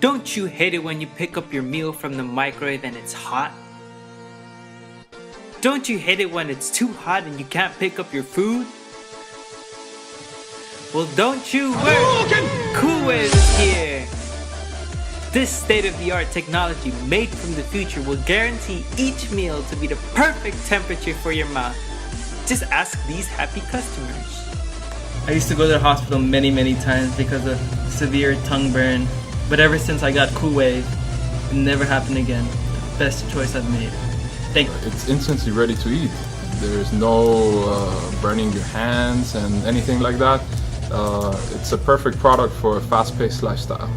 Don't you hate it when you pick up your meal from the microwave and it's hot? Don't you hate it when it's too hot and you can't pick up your food? Well, don't you worry, Coolwave is here! This state-of-the-art technology made from the future will guarantee each meal to be the perfect temperature for your mouth. Just ask these happy customers. I used to go to the hospital many times because of severe tongue burn, but ever since I got Coolwave, it never happened again. Best choice I've made. Thank you. It's instantly ready to eat. There's no burning your hands and anything like that. It's a perfect product for a fast-paced lifestyle.